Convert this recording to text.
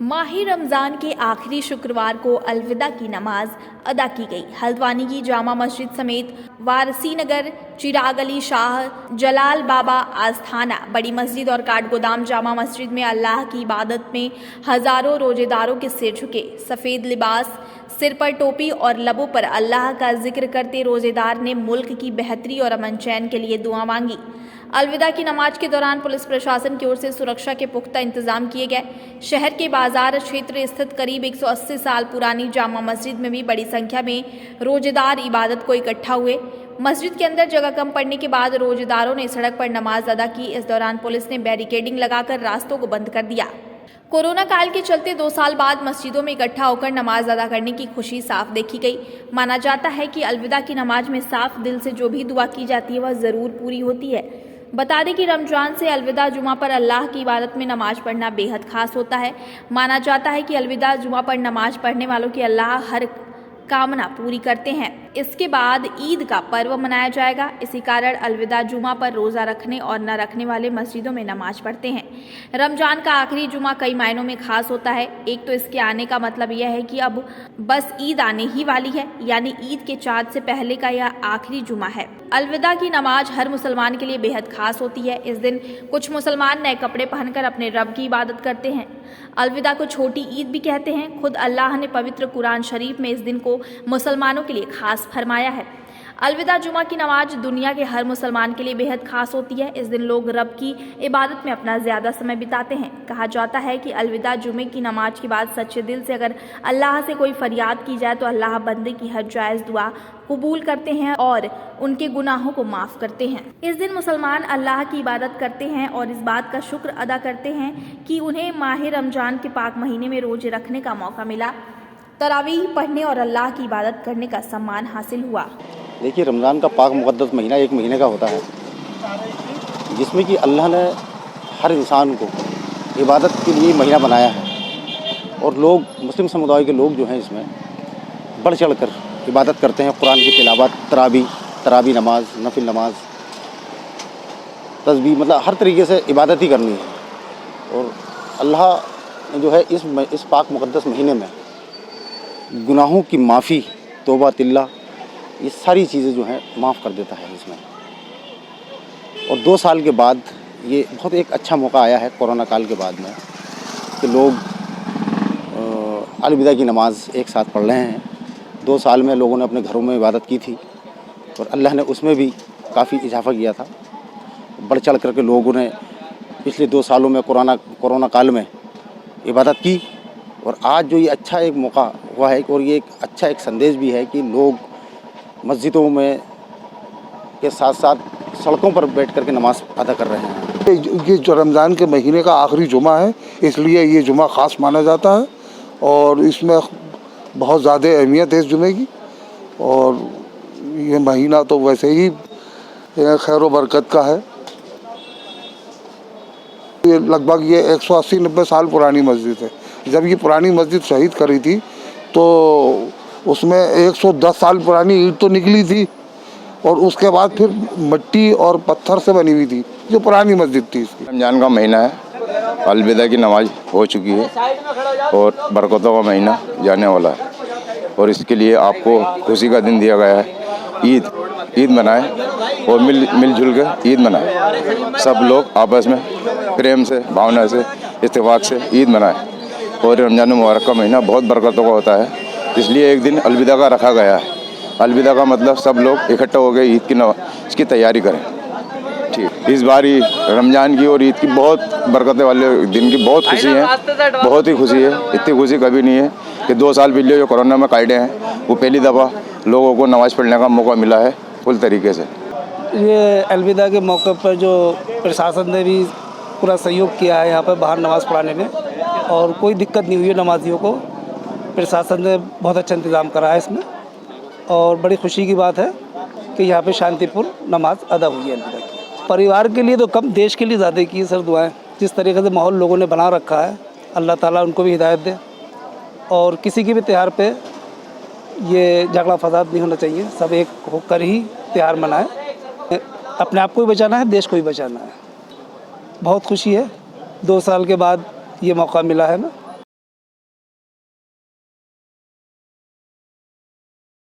माही रमज़ान के आखिरी शुक्रवार को अलविदा की नमाज अदा की गई। हल्द्वानी की जामा मस्जिद समेत वारसी नगर, चिराग अली शाह, जलाल बाबा आस्थाना, बड़ी मस्जिद और काठगोदाम जामा मस्जिद में अल्लाह की इबादत में हज़ारों रोजेदारों के सिर झुके। सफ़ेद लिबास, सिर पर टोपी और लबों पर अल्लाह का जिक्र करते रोजेदार ने मुल्क की बेहतरी और अमन चैन के लिए दुआ मांगी। अलविदा की नमाज के दौरान पुलिस प्रशासन की ओर से सुरक्षा के पुख्ता इंतजाम किए गए। शहर के बाजार क्षेत्र स्थित करीब 180 साल पुरानी जामा मस्जिद में भी बड़ी संख्या में रोजेदार इबादत को इकट्ठा हुए। मस्जिद के अंदर जगह कम पड़ने के बाद रोजेदारों ने सड़क पर नमाज अदा की। इस दौरान पुलिस ने बैरिकेडिंग लगाकर रास्तों को बंद कर दिया। कोरोना काल के चलते 2 साल बाद मस्जिदों में इकट्ठा होकर नमाज अदा करने की खुशी साफ देखी गई। माना जाता है कि अलविदा की नमाज में साफ दिल से जो भी दुआ की जाती है वह ज़रूर पूरी होती है। बता दें कि रमजान से अलविदा जुमा पर अल्लाह की इबादत में नमाज पढ़ना बेहद खास होता है। माना जाता है कि अलविदा जुमा पर नमाज पढ़ने वालों की अल्लाह हर कामना पूरी करते हैं। इसके बाद ईद का पर्व मनाया जाएगा। इसी कारण अलविदा जुमा पर रोज़ा रखने और न रखने वाले मस्जिदों में नमाज पढ़ते हैं। रमजान का आखिरी जुमा कई मायनों में खास होता है। एक तो इसके आने का मतलब यह है कि अब बस ईद आने ही वाली है, यानी ईद के चाँद से पहले का यह आखिरी जुमा है। अलविदा की नमाज हर मुसलमान के लिए बेहद खास होती है। इस दिन कुछ मुसलमान नए कपड़े पहनकर अपने रब की इबादत करते हैं। अलविदा को छोटी ईद भी कहते हैं। खुद अल्लाह ने पवित्र कुरान शरीफ में इस दिन को मुसलमानों के लिए खास फरमाया है। अलविदा जुमा की नमाज दुनिया के हर मुसलमान के लिए बेहद खास होती है। इस दिन लोग रब की इबादत में अपना ज़्यादा समय बिताते हैं। कहा जाता है कि अलविदा जुमे की नमाज के बाद सच्चे दिल से अगर अल्लाह से कोई फरियाद की जाए तो अल्लाह बंदे की हर जायज़ दुआ कबूल करते हैं और उनके गुनाहों को माफ़ करते हैं। इस दिन मुसलमान अल्लाह की इबादत करते हैं और इस बात का शुक्र अदा करते हैं कि उन्हें माह रमजान के पाक महीने में रोजे रखने का मौका मिला, तरावीह पढ़ने और अल्लाह की इबादत करने का सम्मान हासिल हुआ। देखिए, रमज़ान का पाक मुक़द्दस महीना 1 महीने का होता है, जिसमें कि अल्लाह ने हर इंसान को इबादत के लिए महीना बनाया है और लोग, मुस्लिम समुदाय के लोग जो हैं इसमें बढ़ चढ़ कर इबादत करते हैं। कुरान की तिलावत, तरावी नमाज, नफिल नमाज, तस्बीह, मतलब हर तरीके से इबादत ही करनी है। और अल्लाह ने जो है इस पाक मुक़द्दस महीने में गुनाहों की माफ़ी, तौबा तिल्ला, ये सारी चीज़ें जो हैं माफ़ कर देता है इसमें। और 2 साल के बाद ये बहुत एक अच्छा मौका आया है कोरोना काल के बाद में कि लोग अलविदा की नमाज एक साथ पढ़ रहे हैं। 2 साल में लोगों ने अपने घरों में इबादत की थी और अल्लाह ने उसमें भी काफ़ी इजाफा किया था। बढ़ चढ़ करके लोगों ने पिछले 2 सालों में कोरोना काल में इबादत की और आज जो ये अच्छा एक मौका हुआ है और ये एक अच्छा एक संदेश भी है कि लोग मस्जिदों में के साथ साथ सड़कों पर बैठ कर के नमाज़ अदा कर रहे हैं। ये जो रमज़ान के महीने का आखिरी जुमा है, इसलिए ये जुमा ख़ास माना जाता है और इसमें बहुत ज़्यादा अहमियत है इस जुमे की। और ये महीना तो वैसे ही खैर व बरकत का है। ये लगभग 180-90 साल पुरानी मस्जिद है। जब ये पुरानी मस्जिद शहीद करी थी तो उसमें 110 साल पुरानी ईंट तो निकली थी और उसके बाद फिर मिट्टी और पत्थर से बनी हुई थी जो पुरानी मस्जिद थी इसकी। रमजान का महीना है, अलविदा की नमाज हो चुकी है और बरकतों का महीना जाने वाला है और इसके लिए आपको खुशी का दिन दिया गया है। ईद मनाएं और मिलजुल के ईद मनाएं। सब लोग आपस में प्रेम से, भावना से, इत्तेफाक से ईद मनाएं। और रमजान मुबारक का महीना बहुत बरकतों का होता है, इसलिए एक दिन अलविदा का रखा गया है। अलविदा का मतलब सब लोग इकट्ठा हो गए ईद की इसकी तैयारी करें। ठीक, इस बार ही रमजान की और ईद की बहुत बरकतें वाले दिन की बहुत खुशी है, बहुत ही खुशी है। इतनी खुशी कभी नहीं है कि 2 साल पहले जो कोरोना में काटे हैं वो पहली दफ़ा लोगों को नमाज़ पढ़ने का मौका मिला है फुल तरीके से। ये अलविदा के मौके पर जो प्रशासन ने भी पूरा सहयोग किया है यहाँ पर बाहर नमाज़ पढ़ाने में और कोई दिक्कत नहीं हुई है नमाजियों को। प्रशासन ने बहुत अच्छा इंतज़ाम करा है इसमें और बड़ी खुशी की बात है कि यहाँ पे शांतिपूर्ण नमाज अदा हुई है अलविदा की। परिवार के लिए तो कम, देश के लिए ज़्यादा की सर दुआएं। जिस तरीके से माहौल लोगों ने बना रखा है, अल्लाह ताला उनको भी हिदायत दे और किसी के भी त्यौहार पे ये झगड़ा फसाद नहीं होना चाहिए। सब एक होकर ही त्यौहार मनाएं। अपने आप को भी बचाना है, देश को भी बचाना है। बहुत खुशी है, 2 साल के बाद ये मौका मिला है ना।